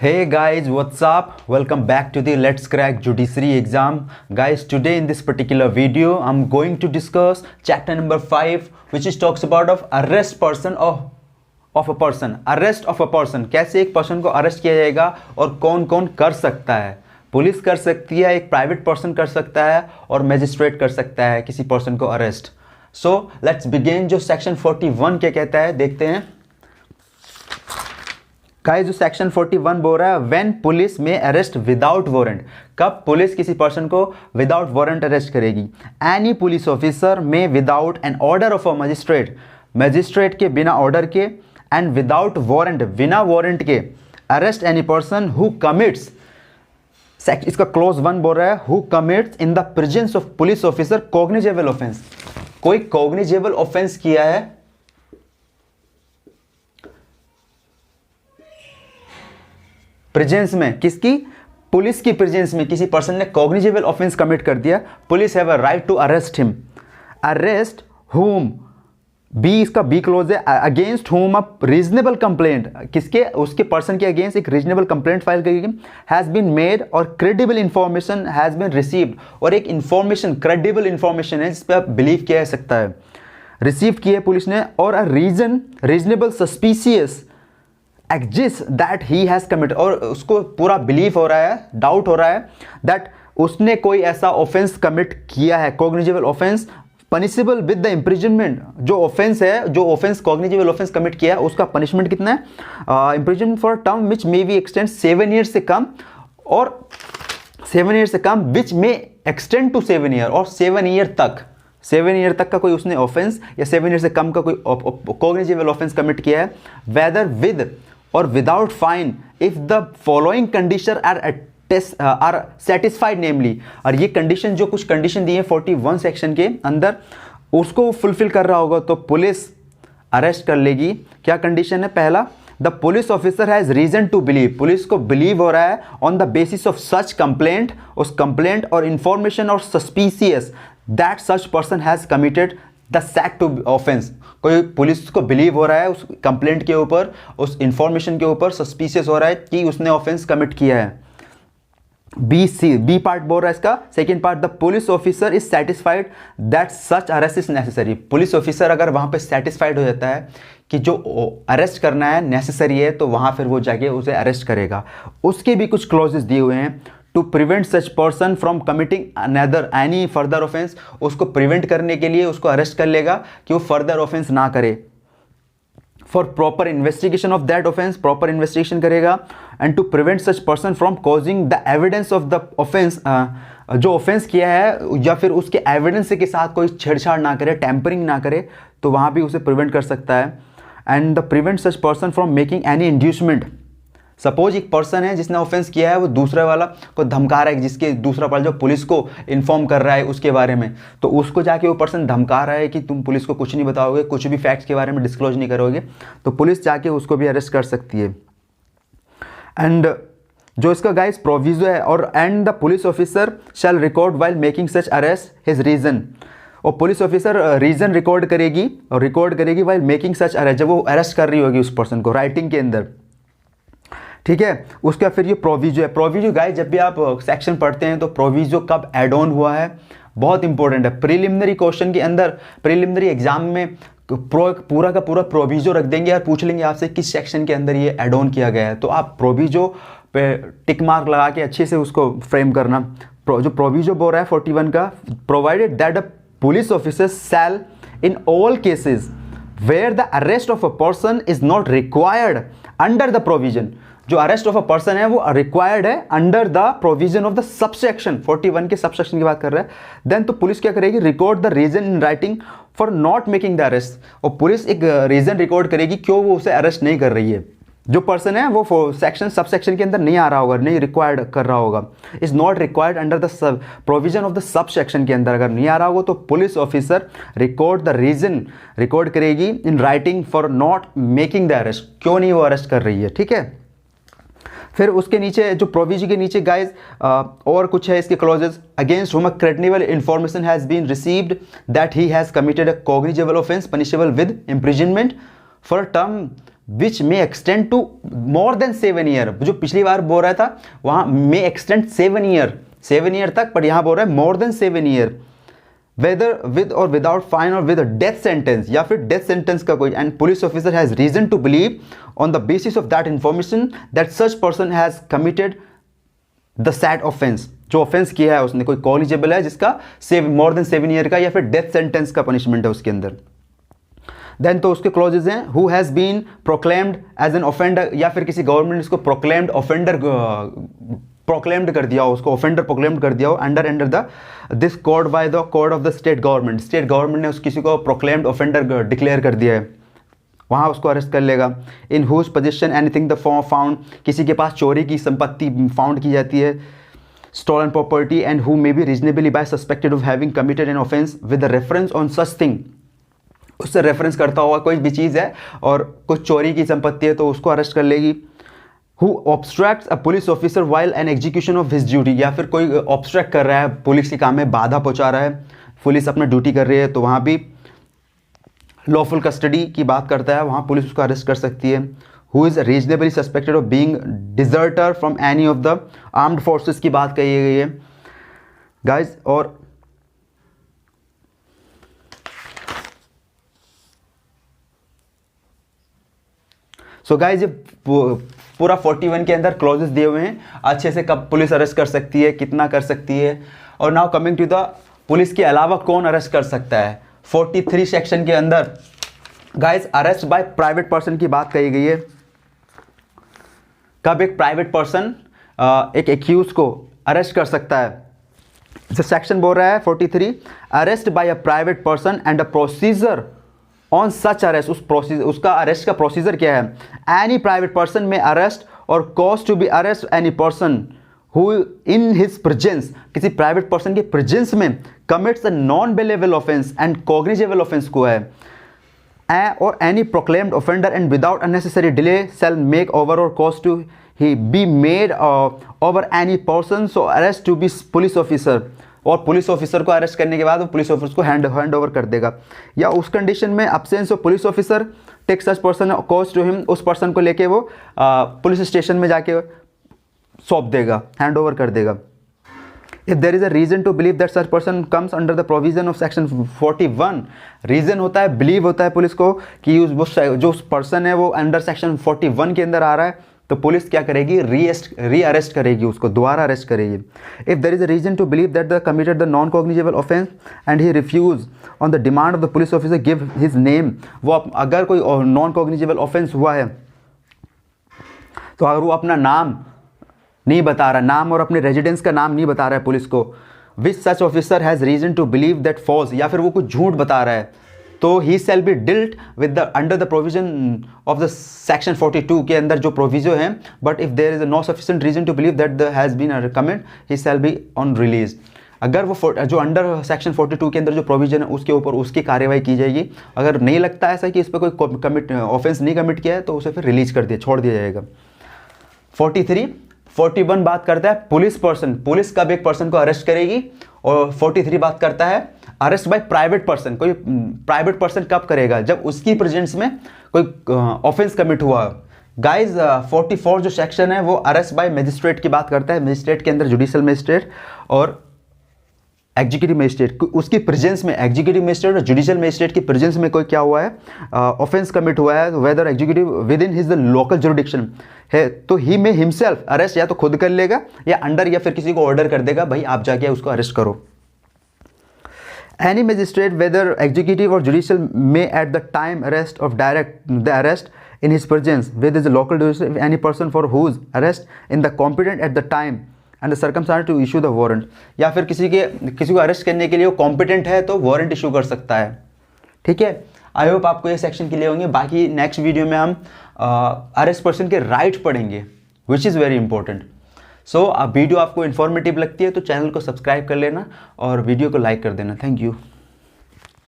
Hey guys, what's up? Welcome back to the Let's Crack Judiciary exam. Guys, today in this particular video, I'm going to discuss chapter number 5, which is talks about of arrest person of a person. Arrest of a person. कैसे एक person को arrest किया जाएगा और कौन कौन कर सकता है. पुलिस कर सकती है, एक प्राइवेट पर्सन कर सकता है और मैजिस्ट्रेट कर सकता है किसी पर्सन को अरेस्ट. So let's begin. जो सेक्शन 41 क्या कहता है देखते हैं. गाइस, जो सेक्शन 41 बोल रहा है व्हेन पुलिस में अरेस्ट विदाउट वारंट. कब पुलिस किसी पर्सन को विदाउट वारंट अरेस्ट करेगी. एनी पुलिस ऑफिसर में without an order of a magistrate के बिना ऑर्डर के एंड विदाउट वारंट बिना वारंट के arrest any person who commits. इसका क्लोज 1 बोल रहा है who commits in the presence of police officer cognizable offence. कोई कॉग्निजेबल ऑफेंस किया है, प्रेजेंस में, किसकी, पुलिस की प्रेजेंस में किसी पर्सन ने कॉग्निजेबल ऑफेंस कमिट कर दिया. Police have a right to arrest him. Arrest whom, B इसका बी क्लोज है. Against whom a reasonable complaint, किसके, उसके पर्सन के अगेंस्ट एक रीजनेबल कंप्लेंट फाइल करेगी. हैज बीन मेड और credible information has been received, और एक इंफॉर्मेशन क्रेडिबल इंफॉर्मेशन है जिस पर आप बिलीव किया जा सकता है, रिसीव की है पुलिस ने. और a reasonable suspicious exist that he has committed, और उसको पूरा बिलीव हो रहा है, डाउट हो रहा है दैट उसने कोई ऐसा ऑफेंस कमिट किया है, cognizable offence punishable with the imprisonment. जो ऑफेंस है, जो ऑफेंस कॉग्निजेबल ऑफेंस कमिट किया है उसका पनिशमेंट कितना है, imprisonment for term which may be extend 7 year से कम, और 7 ईयर से कम विच मे एक्सटेंड टू 7 ईयर, और 7 ईयर तक, 7 ईयर तक का कोई उसने ऑफेंस या 7 ईयर से कम का कोई कॉग्निजेबल ऑफेंस कमिट किया है. वेदर विद और without fine if the following condition are satisfied namely. और ये कंडीशन, जो कुछ कंडीशन दी है 41 सेक्शन के अंदर, उसको फुलफिल कर रहा होगा तो पुलिस अरेस्ट कर लेगी. क्या कंडीशन है? पहला, the police officer has reason to believe, police को बिलीव हो रहा है on the basis of such complaint, उस कंप्लेंट और इंफॉर्मेशन और suspicious that such person has committed the said to offence. कोई पुलिस को बिलीव हो रहा है उस कंप्लेंट के ऊपर, उस इंफॉर्मेशन के ऊपर सस्पिशियस हो रहा है कि उसने ऑफेंस कमिट किया है. बी पार्ट बोल रहा है इसका. Second part, the police officer is satisfied that such arrest is necessary. Police officer अगर वहां पे सेटिस्फाइड हो जाता है कि जो अरेस्ट करना है नेसेसरी है, तो वहां फिर वो जाके उसे अरेस्ट करेगा. उसके भी कुछ क्लॉजेस दिए हुए हैं. To prevent such person from committing another any further offence, उसको प्रिवेंट करने के लिए उसको अरेस्ट कर लेगा कि वो फर्दर ऑफेंस ना करे. For proper investigation of that offence, proper investigation करेगा. And to prevent such person from causing the evidence of the offence, जो ऑफेंस किया है या फिर उसके एविडेंस के साथ कोई छेड़छाड़ ना करे, टैंपरिंग ना करे, तो वहाँ भी उसे प्रिवेंट कर सकता है. And the prevent such person from making any inducement. Suppose एक पर्सन है जिसने ऑफेंस किया है, वो दूसरे वाला को धमका रहा है, जिसके दूसरा वाला जो पुलिस को इन्फॉर्म कर रहा है उसके बारे में, तो उसको जाके वो पर्सन धमका रहा है कि तुम पुलिस को कुछ नहीं बताओगे, कुछ भी फैक्ट्स के बारे में डिस्क्लोज नहीं करोगे, तो पुलिस जाके उसको भी अरेस्ट कर सकती है. एंड जो इसका गाइस प्रोविजो है, और and the police officer shall record while making such arrest his reason, और पुलिस ऑफिसर रीजन रिकॉर्ड करेगी वाइल मेकिंग सच अरेस्ट, जब वो अरेस्ट कर रही होगी उस पर्सन को राइटिंग के अंदर. ठीक है. उसका फिर ये प्रोविजो है. प्रोविजो गाइस, जब भी आप सेक्शन पढ़ते हैं तो प्रोविजो कब एड ऑन हुआ है बहुत इंपॉर्टेंट है. प्रीलिमिनरी क्वेश्चन के अंदर, प्रीलिमिनरी एग्जाम में पूरा का पूरा प्रोविजो रख देंगे और पूछ लेंगे आपसे किस सेक्शन के अंदर ये एड ऑन किया गया है, तो आप प्रोविजो पे टिक मार्क लगा के अच्छे से उसको फ्रेम करना. जो प्रोविजो बोल रहा है 41 का, provided that a police officer shall in all cases where the arrest of a person is not required under the provision. जो अरेस्ट ऑफ अ पर्सन है वो रिक्वायर्ड है under the provision of the subsection 41 के subsection की बात कर रहा है. देन तो पुलिस क्या करेगी, record the reason in writing for not making the arrest, और पुलिस एक रीजन रिकॉर्ड करेगी क्यों वो उसे अरेस्ट नहीं कर रही है. जो पर्सन है वो सेक्शन सबसेक्शन के अंदर नहीं आ रहा होगा, नहीं रिक्वायर्ड कर रहा होगा, is not required under the provision of the subsection के अंदर अगर नहीं आ रहा होगा, तो police officer record the reason record करेगी in writing for not making the arrest, क्यों नहीं वो अरेस्ट कर रही है. ठीक है. फिर उसके नीचे जो प्रोविजन के नीचे गाइज और कुछ है इसके clauses. Against whom a credible information has been received that he has committed a cognizable offence punishable with imprisonment for term which may extend to more than 7 year. जो पिछली बार बोल रहा था वहाँ मे एक्सटेंड 7 ईयर तक, but यहाँ बोल रहा है more than 7 year, whether with और विदाउट फाइन और विद डेथ सेंटेंस, या फिर डेथ सेंटेंस का कोई, and police officer has reason to believe on the basis of that information that such person has committed the said offence. जो offence किया है उसने कोई कॉलिजेबल है जिसका मोर देन 7 ईयर का या फिर डेथ सेंटेंस का पनिशमेंट है उसके अंदर। देन तो उसके क्लॉजेज हैं, who has been proclaimed as an offender, या फिर किसी गवर्नमेंट ने इसको प्रोक्लेम्ड ऑफेंडर प्रोक्लेम्ड कर दिया हो, उसको ऑफेंडर प्रोक्लेम्ड कर दिया हो under the this code by the code of the state government. State government ने उस किसी को प्रोक्लेम्ड ऑफेंडर डिक्लेयर कर दिया है, वहाँ उसको अरेस्ट कर लेगा। In whose position anything the found, किसी के पास चोरी की संपत्ति फाउंड की जाती है, stolen property, and who may be reasonably by suspected of having committed an offence with reference on such thing, उससे रेफरेंस करता हुआ कोई भी चीज़ है और कुछ चोरी की संपत्ति है तो उसको अरेस्ट कर लेगी। Who obstructs a police officer while an execution of his duty, या फिर कोई ऑब्स्ट्रैक्ट कर रहा है, पुलिस के काम में बाधा पहुंचा रहा है, पुलिस अपना ड्यूटी कर रही है, तो वहाँ भी लॉफुल कस्टडी की बात करता है, वहाँ पुलिस उसको अरेस्ट कर सकती है। Who is reasonably suspected of being deserter from any of the armed forces की बात कही गई है गाइज। और सो गाइज ये पूरा 41 के अंदर क्लॉजेस दिए हुए हैं अच्छे से, कब पुलिस अरेस्ट कर सकती है, कितना कर सकती है। और now coming to the police के अलावा कौन अरेस्ट कर सकता है। 43 सेक्शन के अंदर guys arrest by private person की बात कही गई है। कब एक प्राइवेट पर्सन एक एक्यूज को अरेस्ट कर सकता है, जो सेक्शन बोल रहा है 43, arrest by a private person and a procedure on such arrest, उसका अरेस्ट का प्रोसीजर क्या है। Any private person may arrest or cause to be arrest any person who in his presence, किसी प्राइवेट पर्सन के presence में commits a non bailable offence and cognizable offence को है, और any proclaimed offender and without unnecessary delay shall make over और cause to he be made over any person so arrest to be police officer, और police officer को arrest करने के बाद वो पुलिस ऑफिसर को हैंड ओवर कर देगा। या उस कंडीशन में absence of police officer take such person cause to him, उस पर्सन को लेके वो पुलिस स्टेशन में जाके सौंप देगा, हैंड ओवर कर देगा। If there is a reason to believe that such person comes under the provision of section 41, reason होता है, बिलीव होता है पुलिस को कि जो पर्सन है वो अंडर सेक्शन 41 के अंदर आ रहा है, तो पुलिस क्या करेगी, री अरेस्ट करेगी, उसको दोबारा अरेस्ट करेगी। If there is a reason to believe that the committed the non cognizable offence and he refuse on the demand of the police officer give his name, वो अगर कोई नॉन कॉग्निजेबल ऑफेंस हुआ है तो अगर वो अपना नाम नहीं बता रहा, नाम और अपने रेजिडेंस का नाम नहीं बता रहा है पुलिस को, which such officer has reason to believe that false, या फिर वो कुछ झूठ बता रहा है, तो he shall be dealt with the under the provision of the section 42 के अंदर जो प्रोविजन है, but if there is no sufficient reason to believe that the has been recommend he shall be on release. अगर वो जो under section 42 के अंदर जो प्रोविजन है उसके ऊपर उसकी कार्रवाई की जाएगी। अगर नहीं लगता ऐसा कि इस पर कोई ऑफेंस नहीं कमिट किया है तो उसे फिर रिलीज कर दिया, छोड़ दिया जाएगा। 41 बात करता है पुलिस पर्सन, पुलिस कब एक पर्सन को अरेस्ट करेगी, और 43 बात करता है अरेस्ट बाय प्राइवेट पर्सन, कोई प्राइवेट पर्सन कब करेगा, जब उसकी प्रेजेंस में कोई ऑफेंस कमिट हुआ। गाइज 44 जो सेक्शन है वो अरेस्ट बाय मजिस्ट्रेट की बात करता है। मजिस्ट्रेट के अंदर जुडिशियल मजिस्ट्रेट और एग्जीक्यूटिव मजिस्ट्रेट, उसकी प्रेजेंस में एग्जीक्यूटिव मजिस्ट्रेट और जुडिशियल मजिस्ट्रेट की प्रेजेंस में कोई क्या हुआ है, ऑफेंस कमिट हुआ है, whether executive with in his the local jurisdiction है, तो ही में हिमसेल्फ अरेस्ट या तो खुद कर लेगा या अंडर या फिर किसी को ऑर्डर कर देगा, भाई आप जाके उसको अरेस्ट करो। एनी मजिस्ट्रेट वेदर एग्जीक्यूटिव और जुडिशियल में at the time arrest of direct the arrest in his presence with his local jurisdiction any person for whose arrest in the competent at the time and the circumstance to issue the warrant, या फिर किसी को arrest करने के लिए वो competent है तो वारंट इशू कर सकता है। ठीक है, आई होप आपको ये सेक्शन क्लियर होंगे। बाकी नेक्स्ट वीडियो में हम अरेस्ट पर्सन के राइट पढ़ेंगे which is very important. So video आपको इन्फॉर्मेटिव लगती है तो चैनल को सब्सक्राइब कर लेना और वीडियो को लाइक कर देना। Thank you.